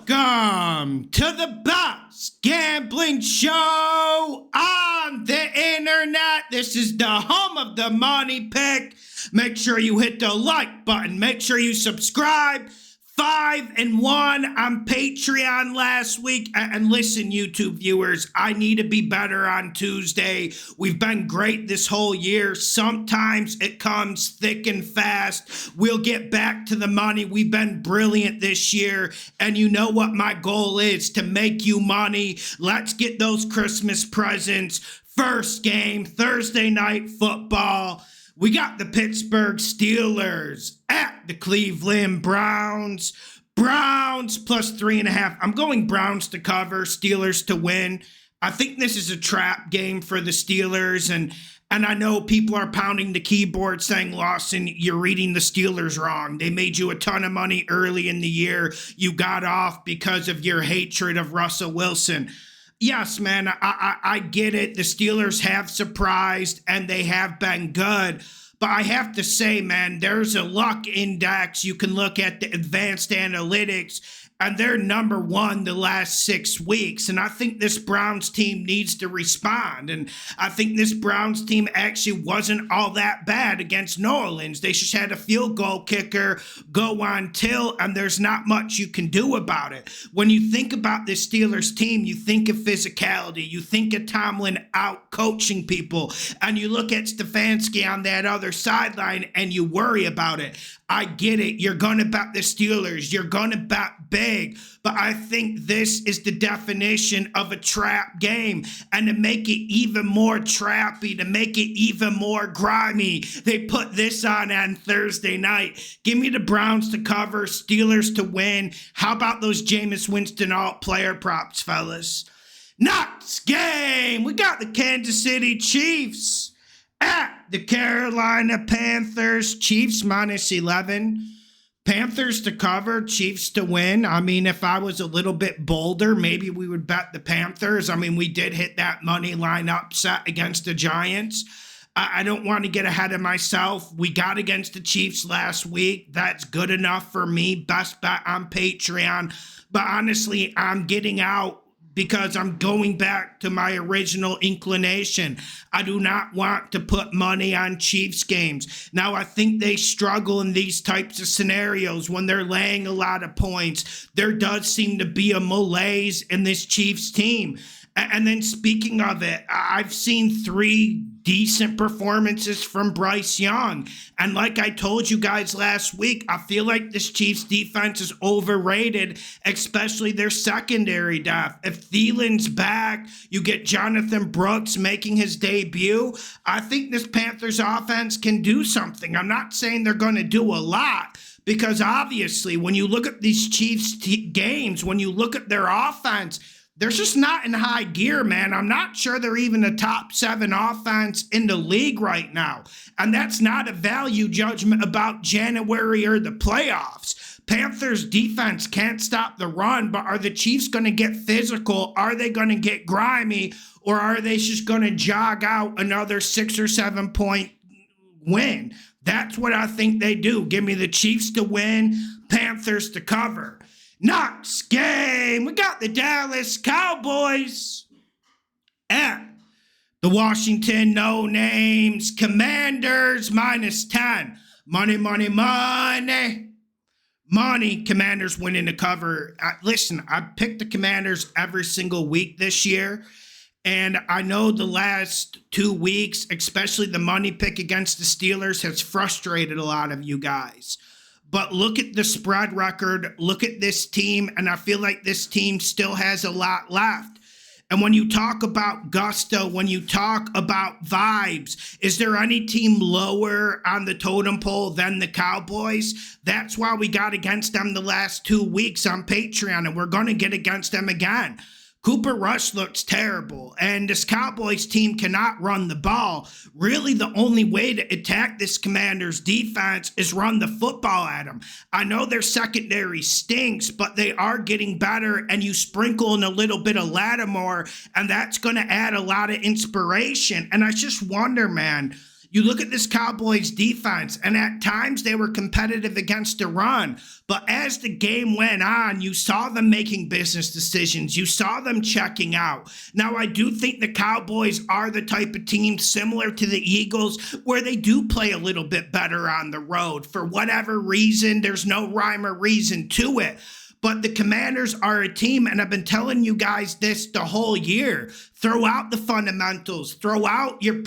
Welcome to the Bucs Gambling Show on the internet. This is the home of the money pick. Make sure you hit the like button. Make sure you subscribe. 5-1 on Patreon last week. And listen, YouTube viewers, I need to be better on Tuesday. We've been great this whole year. Sometimes it comes thick and fast. We'll get back to the money. We've been brilliant this year. And you know what my goal is, to make you money. Let's get those Christmas presents. First game, Thursday night football. We got the Pittsburgh Steelers at the Cleveland Browns. Browns plus 3.5. I'm going Browns to cover, Steelers to win. I think this is a trap game for the Steelers. And I know people are pounding the keyboard saying, Lawson, you're reading the Steelers wrong. They made you a ton of money early in the year. You got off because of your hatred of Russell Wilson. Yes, man, I get it. The Steelers have surprised, and they have been good. But I have to say, man, there's a luck index. You can look at the advanced analytics, and they're number one the last 6 weeks. And I think this Browns team needs to respond. And I think this Browns team actually wasn't all that bad against New Orleans. They just had a field goal kicker go on tilt, and there's not much you can do about it. When you think about this Steelers team, you think of physicality. You think of Tomlin out coaching people. And you look at Stefanski on that other sideline, and you worry about it. I get it. You're going to bet the Steelers. You're going to bet big. But I think this is the definition of a trap game. And to make it even more trappy, to make it even more grimy, they put this on Thursday night. Give me the Browns to cover, Steelers to win. How about those Jameis Winston alt player props, fellas? Next game, we got the Kansas City Chiefs at the Carolina Panthers. Chiefs minus 11. Panthers to cover, Chiefs to win. I mean, if I was a little bit bolder, maybe we would bet the Panthers. I mean, we did hit that money line upset against the Giants. I don't want to get ahead of myself. We got against the Chiefs last week. That's good enough for me. Best bet on Patreon. But honestly, I'm getting out because I'm going back to my original inclination. I do not want to put money on Chiefs games. Now, I think they struggle in these types of scenarios when they're laying a lot of points. There does seem to be a malaise in this Chiefs team. And then speaking of it, I've seen 3 decent performances from Bryce Young. And like I told you guys last week, I feel like this Chiefs defense is overrated, especially their secondary depth. If Thielen's back, you get Jonathan Brooks making his debut. I think this Panthers offense can do something. I'm not saying they're going to do a lot, because obviously when you look at these Chiefs games, when you look at their offense, they're just not in high gear, man. I'm not sure they're even a top 7 offense in the league right now. And that's not a value judgment about January or the playoffs. Panthers defense can't stop the run, but are the Chiefs going to get physical? Are they going to get grimy? Or are they just going to jog out another 6 or 7 point win? That's what I think they do. Give me the Chiefs to win, Panthers to cover. Next game, we got the Dallas Cowboys at the Washington no-names Commanders minus 10. Money, money, money. Money, Commanders winning the cover. Listen, I picked the Commanders every single week this year. And I know the last 2 weeks, especially the money pick against the Steelers, has frustrated a lot of you guys. But look at the spread record, look at this team, and I feel like this team still has a lot left. And when you talk about gusto, when you talk about vibes, is there any team lower on the totem pole than the Cowboys? That's why we got against them the last 2 weeks on Patreon, and we're going to get against them again. Cooper Rush looks terrible, and this Cowboys team cannot run the ball. Really, the only way to attack this Commanders defense is run the football at them. I know their secondary stinks, but they are getting better, and you sprinkle in a little bit of Lattimore, and that's going to add a lot of inspiration. And I just wonder, man, You look at this Cowboys defense, and at times they were competitive against the run. But as the game went on, you saw them making business decisions. You saw them checking out. Now, I do think the Cowboys are the type of team similar to the Eagles where they do play a little bit better on the road. For whatever reason, there's no rhyme or reason to it. But the Commanders are a team, and I've been telling you guys this the whole year. Throw out the fundamentals. Throw out your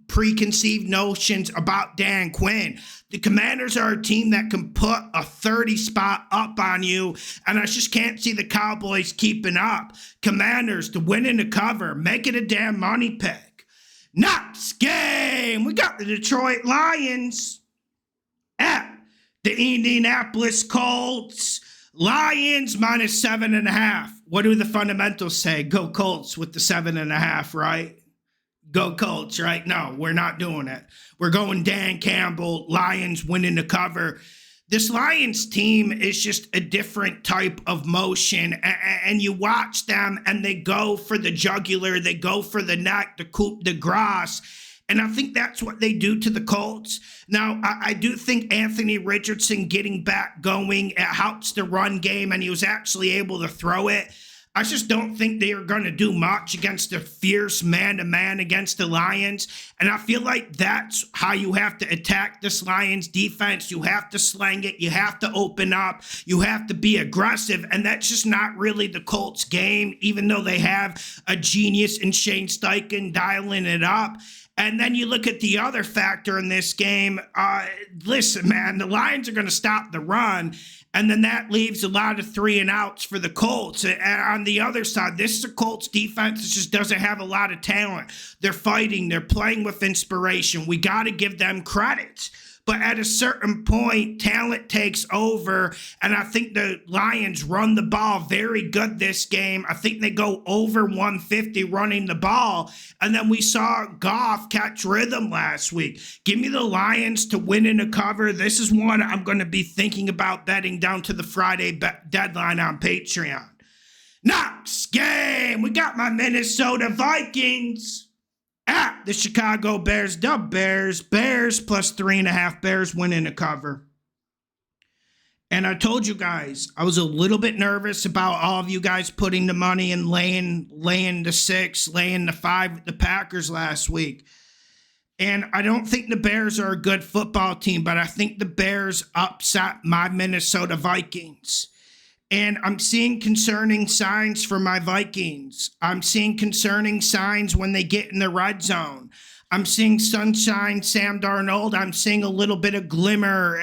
preconceived notions about Dan Quinn. The Commanders are a team that can put a 30 spot up on you, and I just can't see the Cowboys keeping up. Commanders to win in the cover. Make it a damn money pick. Next game, we got the Detroit Lions at the Indianapolis Colts. Lions minus 7.5. What do the fundamentals say? Go Colts with the 7.5, right? Go Colts, right? No, we're not doing it. We're going Dan Campbell, Lions winning the cover. This Lions team is just a different type of motion, and you watch them, and they go for the jugular, they go for the neck, the coup de grace. And I think that's what they do to the Colts. Now, I do think Anthony Richardson getting back going, it helps the run game, and he was actually able to throw it. I just don't think they are going to do much against a fierce man-to-man against the Lions. And I feel like that's how you have to attack this Lions defense. You have to slang it. You have to open up. You have to be aggressive. And that's just not really the Colts game, even though they have a genius in Shane Steichen dialing it up. And then you look at the other factor in this game. Listen, man, the Lions are going to stop the run, and then that leaves a lot of 3-and-outs for the Colts. And on the other side, this is a Colts defense that just doesn't have a lot of talent. They're fighting. They're playing with inspiration. We got to give them credit. But at a certain point, talent takes over, and I think the Lions run the ball very good this game. I think they go over 150 running the ball, and then we saw Goff catch rhythm last week. Give me the Lions to win in a cover. This is one I'm going to be thinking about betting down to the Friday deadline on Patreon. Next game, we got my Minnesota Vikings at the Chicago Bears. Bears plus 3.5. Bears winning a cover. And I told you guys, I was a little bit nervous about all of you guys putting the money and laying the 6, laying the 5 with the Packers last week. And I don't think the Bears are a good football team, but I think the Bears upset my Minnesota Vikings. And I'm seeing concerning signs for my Vikings. I'm seeing concerning signs when they get in the red zone. I'm seeing sunshine, Sam Darnold. I'm seeing a little bit of glimmer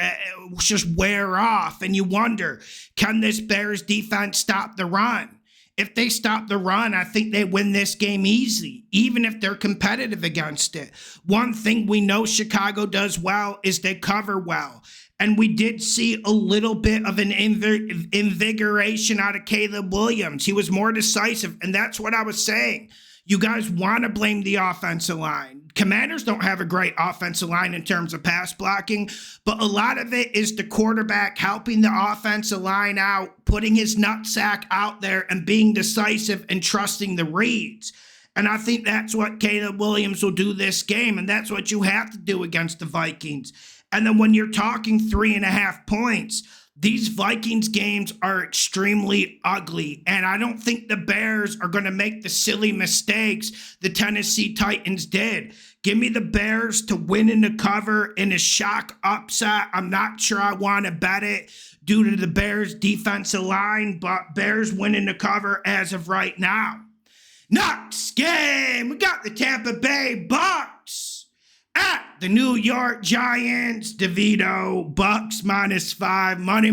just wear off. And you wonder, can this Bears defense stop the run? If they stop the run, I think they win this game easy, even if they're competitive against it. One thing we know Chicago does well is they cover well. And we did see a little bit of an invigoration out of Caleb Williams. He was more decisive, and that's what I was saying. You guys want to blame the offensive line. Commanders don't have a great offensive line in terms of pass blocking, but a lot of it is the quarterback helping the offensive line out, putting his nutsack out there and being decisive and trusting the reads. And I think that's what Caleb Williams will do this game, and that's what you have to do against the Vikings. And then when you're talking 3.5 points, these Vikings games are extremely ugly. And I don't think the Bears are going to make the silly mistakes the Tennessee Titans did. Give me the Bears to win in the cover in a shock upset. I'm not sure I want to bet it due to the Bears defensive line, but Bears winning the cover as of right now. Next game, we got the Tampa Bay Bucs at the New York Giants. DeVito, Bucs minus 5. Money.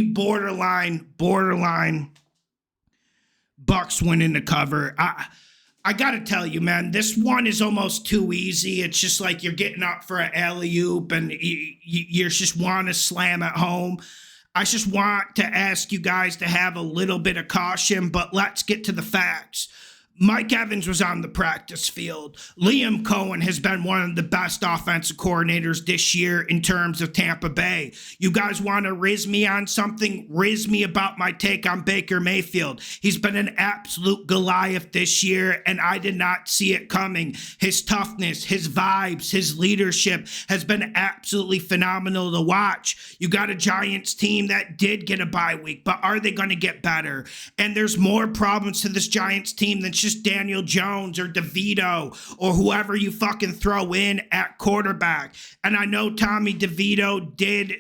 Borderline. Bucs winning the cover. I got to tell you, man, this one is almost too easy. It's just like you're getting up for an alley-oop and you just want to slam at home. I just want to ask you guys to have a little bit of caution, but let's get to the facts. Mike Evans was on the practice field. Liam Cohen has been one of the best offensive coordinators this year in terms of Tampa Bay. You guys want to riz me on something? Riz me about my take on Baker Mayfield. He's been an absolute Goliath this year, and I did not see it coming. His toughness, his vibes, his leadership has been absolutely phenomenal to watch. You got a Giants team that did get a bye week, but are they going to get better? And there's more problems to this Giants team than just Daniel Jones or DeVito or whoever you fucking throw in at quarterback. And I know Tommy DeVito did,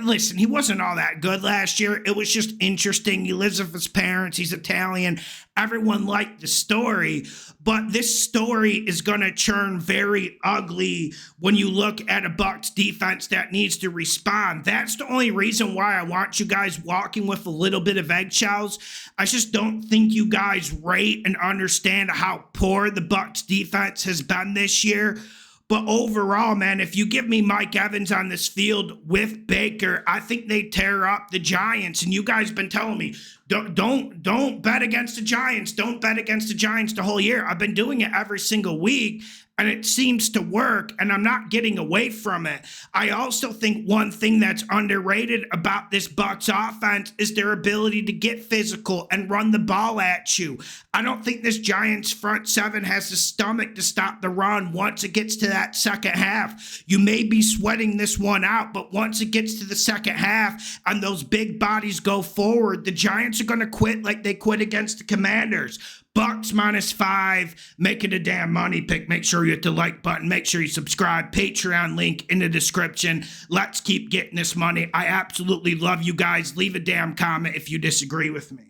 listen, he wasn't all that good last year. It was just interesting. He lives with his parents. He's Italian. Everyone liked the story, but this story is going to turn very ugly when you look at a Bucs defense that needs to respond. That's the only reason why I want you guys walking with a little bit of eggshells. I just don't think you guys rate and understand how poor the Bucs defense has been this year. But overall, man, if you give me Mike Evans on this field with Baker, I think they tear up the Giants. And you guys been telling me, don't bet against the Giants. Don't bet against the Giants the whole year. I've been doing it every single week, and it seems to work, and I'm not getting away from it. I also think one thing that's underrated about this Bucs offense is their ability to get physical and run the ball at you. I don't think this Giants front seven has the stomach to stop the run once it gets to that second half. You may be sweating this one out, but once it gets to the second half and those big bodies go forward, the Giants are going to quit like they quit against the Commanders. Bucs -5, make it a damn money pick. Make sure you hit the like button. Make sure you subscribe. Patreon link in the description. Let's keep getting this money. I absolutely love you guys. Leave a damn comment if you disagree with me.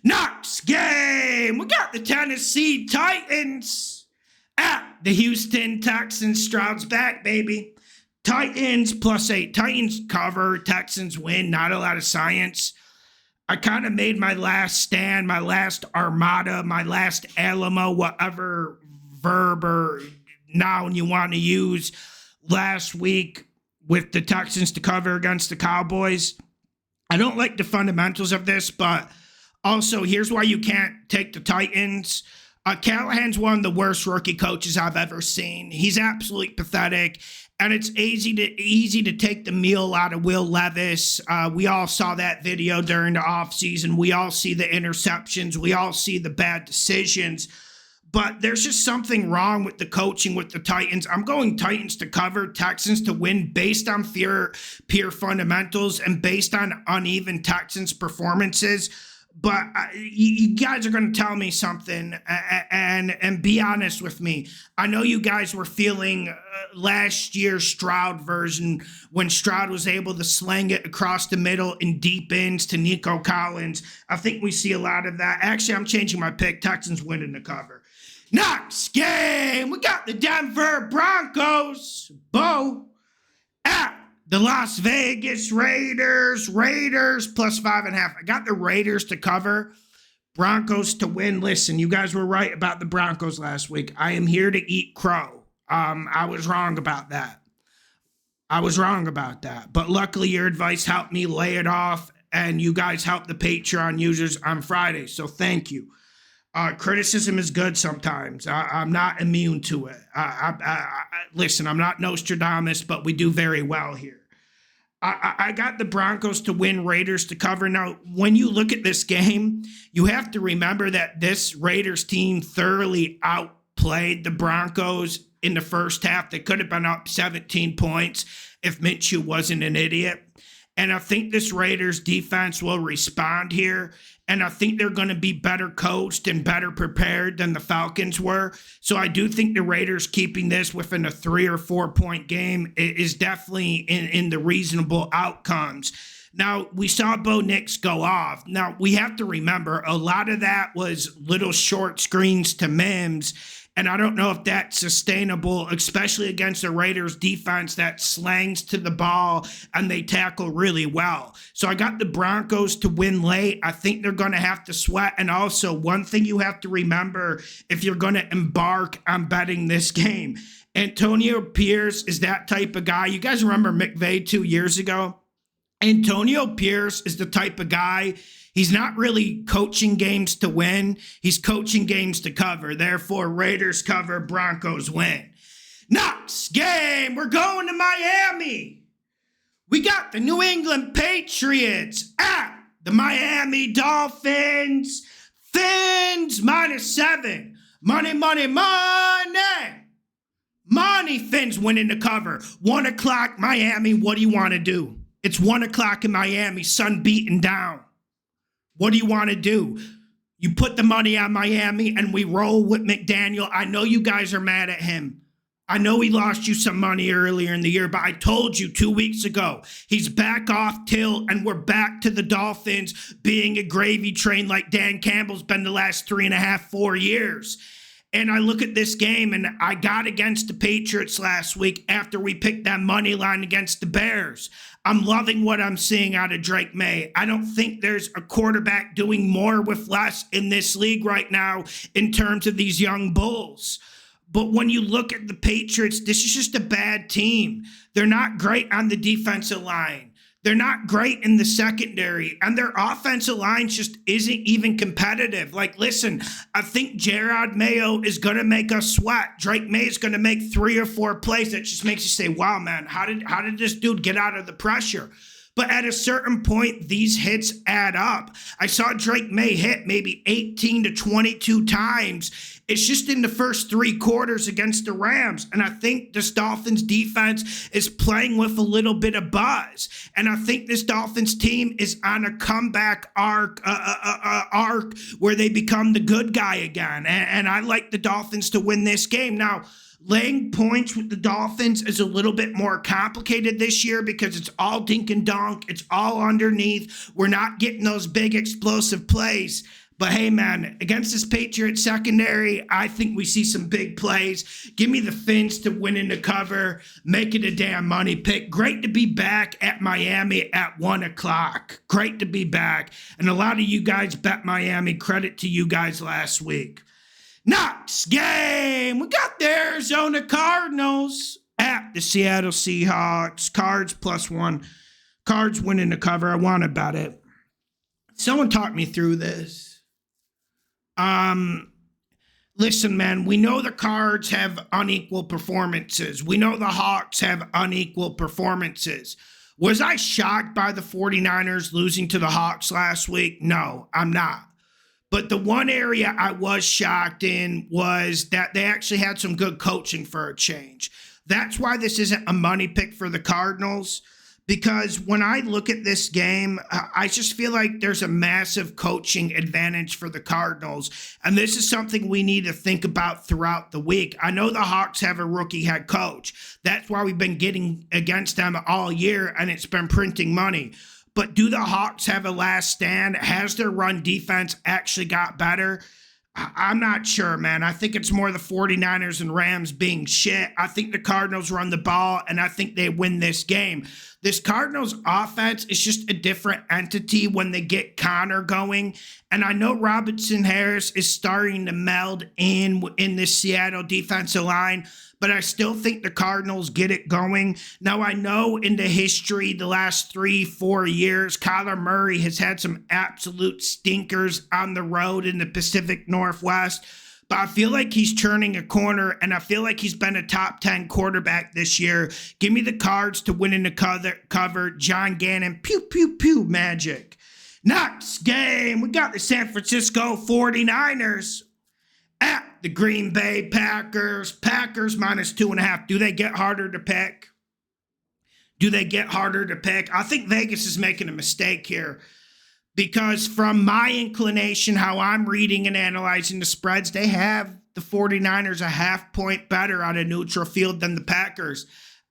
Next game, we got the Tennessee Titans at the Houston Texans. Stroud's back, baby. Titans +8. Titans cover. Texans win. Not a lot of science. I kind of made my last stand, my last armada, my last Alamo, whatever verb or noun you want to use, last week with the Texans to cover against the Cowboys. I don't like the fundamentals of this, but also here's why you can't take the Titans. Callahan's one of the worst rookie coaches I've ever seen. He's absolutely pathetic. And it's easy to take the meal out of Will Levis. We all saw that video during the offseason. We all see the interceptions. We all see the bad decisions. But there's just something wrong with the coaching with the Titans. I'm going Titans to cover, Texans to win based on pure fundamentals and based on uneven Texans performances. But you guys are going to tell me something and be honest with me. I know you guys were feeling last year's Stroud version when Stroud was able to sling it across the middle in deep ends to Nico Collins. I think we see a lot of that. Actually, I'm changing my pick. Texans winning the cover. Next game, we got the Denver Broncos. At the Las Vegas Raiders +5.5. I got the Raiders to cover, Broncos to win. Listen, you guys were right about the Broncos last week. I am here to eat crow. I was wrong about that. But luckily your advice helped me lay it off, and you guys helped the Patreon users on Friday. So thank you. Criticism is good sometimes. I'm not immune to it. Listen, I'm not Nostradamus, but we do very well here. I got the Broncos to win, Raiders to cover. Now, when you look at this game, you have to remember that this Raiders team thoroughly outplayed the Broncos in the first half. They could have been up 17 points if Minshew wasn't an idiot. And I think this Raiders defense will respond here. And I think they're going to be better coached and better prepared than the Falcons were. So I do think the Raiders keeping this within a 3 or 4 point game is definitely in the reasonable outcomes. Now, we saw Bo Nix go off. Now, we have to remember a lot of that was little short screens to Mims. And I don't know if that's sustainable, especially against the Raiders defense that slangs to the ball and they tackle really well. So I got the Broncos to win late. I think they're going to have to sweat. And also, one thing you have to remember if you're going to embark on betting this game, Antonio Pierce is that type of guy. You guys remember McVay 2 years ago? Antonio Pierce is the type of guy, he's not really coaching games to win. He's coaching games to cover. Therefore, Raiders cover, Broncos win. Next game, we're going to Miami. We got the New England Patriots at the Miami Dolphins. Fins -7. Money, money, money. Money, Fins winning the cover. 1 o'clock, Miami. What do you want to do? It's 1 o'clock in Miami, sun beating down. What do you want to do? You put the money on Miami and we roll with McDaniel. I know you guys are mad at him. I know he lost you some money earlier in the year, but I told you 2 weeks ago, he's back off tilt and we're back to the Dolphins being a gravy train like Dan Campbell's been the last 3.5, 4 years. And I look at this game and I got against the Patriots last week after we picked that money line against the Bears. I'm loving what I'm seeing out of Drake May. I don't think there's a quarterback doing more with less in this league right now in terms of these young bulls. But when you look at the Patriots, this is just a bad team. They're not great on the defensive line. They're not great in the secondary. And their offensive line just isn't even competitive. Like, listen, I think Jerod Mayo is going to make us sweat. Drake May is going to make 3 or 4 plays that just makes you say, wow, man, how did this dude get out of the pressure? But at a certain point, these hits add up. I saw Drake May hit maybe 18 to 22 times. It's just in the first 3 quarters against the Rams. And I think this Dolphins defense is playing with a little bit of buzz. And I think this Dolphins team is on a comeback arc where they become the good guy again. And I like the Dolphins to win this game. Now, laying points with the Dolphins is a little bit more complicated this year because it's all dink and dunk. It's all underneath. We're not getting those big explosive plays. But hey, man, against this Patriots secondary, I think we see some big plays. Give me the Fins to win in the cover. Make it a damn money pick. Great to be back at Miami at 1 o'clock. Great to be back. And a lot of you guys bet Miami. Credit to you guys last week. Next game, we got the Arizona Cardinals at the Seattle Seahawks. Cards +1. Cards winning the cover. I want to bet it. Someone talk me through this. Listen, man, we know the Cards have unequal performances. We know the Hawks have unequal performances. Was I shocked by the 49ers losing to the Hawks last week? No, I'm not. But the one area I was shocked in was that they actually had some good coaching for a change. That's why this isn't a money pick for the Cardinals, because when I look at this game, I just feel like there's a massive coaching advantage for the Cardinals. And this is something we need to think about throughout the week. I know the Hawks have a rookie head coach. That's why we've been getting against them all year, and it's been printing money. But do the Hawks have a last stand? Has their run defense actually got better? I'm not sure, man. I think it's more the 49ers and Rams being shit. I think the Cardinals run the ball, and I think they win this game. This Cardinals offense is just a different entity when they get Connor going. And I know Robinson Harris is starting to meld in this Seattle defensive line, but I still think the Cardinals get it going. Now, I know in the history, the last 3-4 years, Kyler Murray has had some absolute stinkers on the road in the Pacific Northwest. But I feel like he's turning a corner, and I feel like he's been a top 10 quarterback this year. Give me the Cards to win in the cover. John Gannon, pew, pew, pew, magic. Next game, we got the San Francisco 49ers at the Green Bay Packers. Packers -2.5. Do they get harder to pick? Do they get harder to pick? I think Vegas is making a mistake here. Because from my inclination, how I'm reading and analyzing the spreads, they have the 49ers a half point better on a neutral field than the Packers.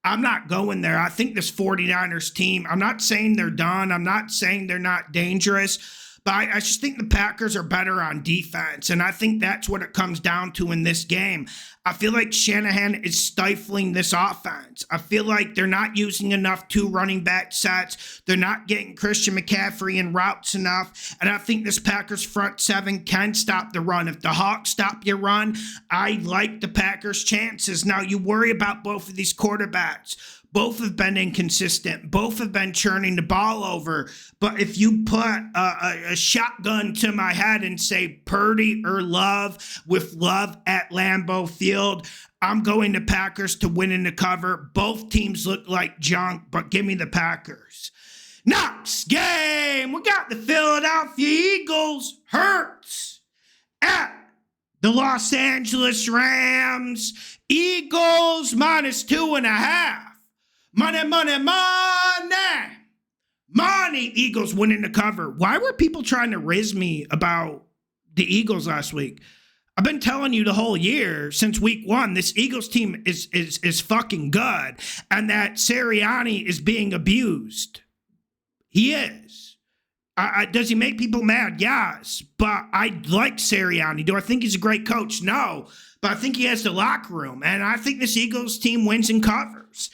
I'm not going there. I think this 49ers team, I'm not saying they're done. I'm not saying they're not dangerous. But I just think the Packers are better on defense. And I think that's what it comes down to in this game. I feel like Shanahan is stifling this offense. I feel like they're not using enough 2 running back sets. They're not getting Christian McCaffrey in routes enough. And I think this Packers front 7 can stop the run. If the Hawks stop your run, I like the Packers' chances. Now, you worry about both of these quarterbacks. Both have been inconsistent. Both have been churning the ball over. But if you put a shotgun to my head and say Purdy or Love, with Love at Lambeau Field, I'm going to Packers to win in the cover. Both teams look like junk, but give me the Packers. Next game, we got the Philadelphia Eagles. Hurts at the Los Angeles Rams. Eagles -2.5. Money. Eagles winning the cover. Why were people trying to riz me about the Eagles last week? I've been telling you the whole year since week 1, this Eagles team is fucking good, and that Sirianni is being abused. He is. Does he make people mad? Yes. But I like Sirianni. Do I think he's a great coach? No. But I think he has the locker room. And I think this Eagles team wins and covers.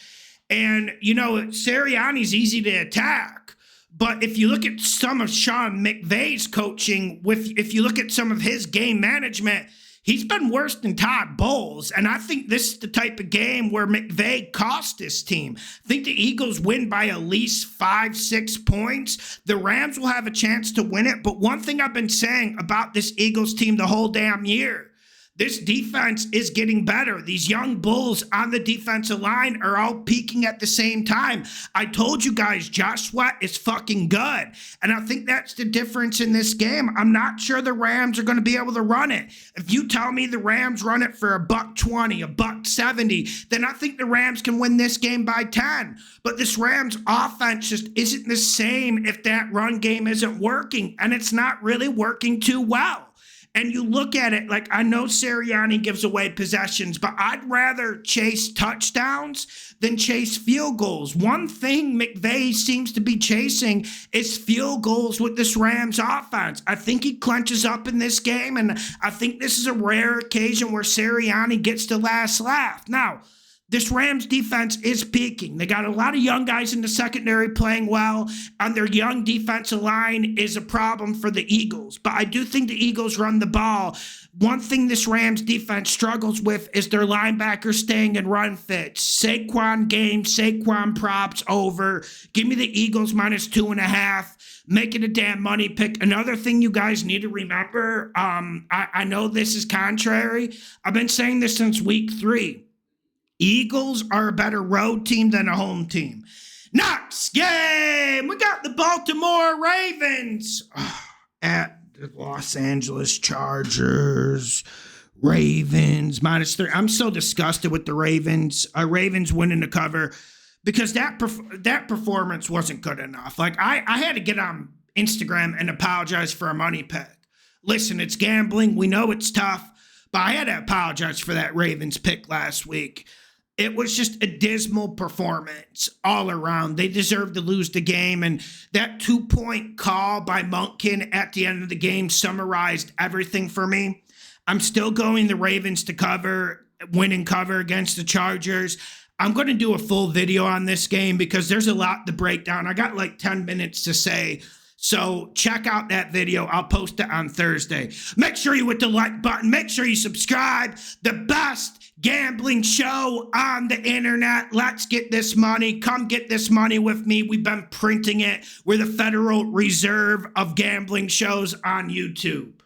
And, Sirianni's easy to attack. But if you look at some of Sean McVay's coaching, if you look at some of his game management, he's been worse than Todd Bowles. And I think this is the type of game where McVay cost his team. I think the Eagles win by at least 5-6 points. The Rams will have a chance to win it. But one thing I've been saying about this Eagles team the whole damn year, this defense is getting better. These young bulls on the defensive line are all peaking at the same time. I told you guys, Josh Sweat is fucking good. And I think that's the difference in this game. I'm not sure the Rams are going to be able to run it. If you tell me the Rams run it for $120, $170, then I think the Rams can win this game by 10. But this Rams offense just isn't the same if that run game isn't working. And it's not really working too well. And you look at it, like, I know Sirianni gives away possessions, but I'd rather chase touchdowns than chase field goals. One thing McVay seems to be chasing is field goals with this Rams offense. I think he clenches up in this game, and I think this is a rare occasion where Sirianni gets the last laugh. Now, this Rams defense is peaking. They got a lot of young guys in the secondary playing well, and their young defensive line is a problem for the Eagles. But I do think the Eagles run the ball. One thing this Rams defense struggles with is their linebackers staying in run fits. Saquon game, Saquon props over. Give me the Eagles -2.5. Make it a damn money pick. Another thing you guys need to remember, I know this is contrary. I've been saying this since week 3. Eagles are a better road team than a home team. Next game, we got the Baltimore Ravens at the Los Angeles Chargers. Ravens -3. I'm so disgusted with the Ravens. Ravens winning the cover because that performance wasn't good enough. Like, I had to get on Instagram and apologize for a money pick. Listen, it's gambling. We know it's tough, but I had to apologize for that Ravens pick last week. It was just a dismal performance all around. They deserved to lose the game, and that 2-point call by Monkkin at the end of the game summarized everything for me. I'm still going the Ravens to win and cover against the Chargers. I'm going to do a full video on this game because there's a lot to break down. I got like 10 minutes to say, so check out that video. I'll post it on Thursday. Make sure you hit the like button. Make sure you subscribe. The best gambling show on the internet. Let's get this money. Come get this money with me. We've been printing it. We're the Federal Reserve of gambling shows on YouTube.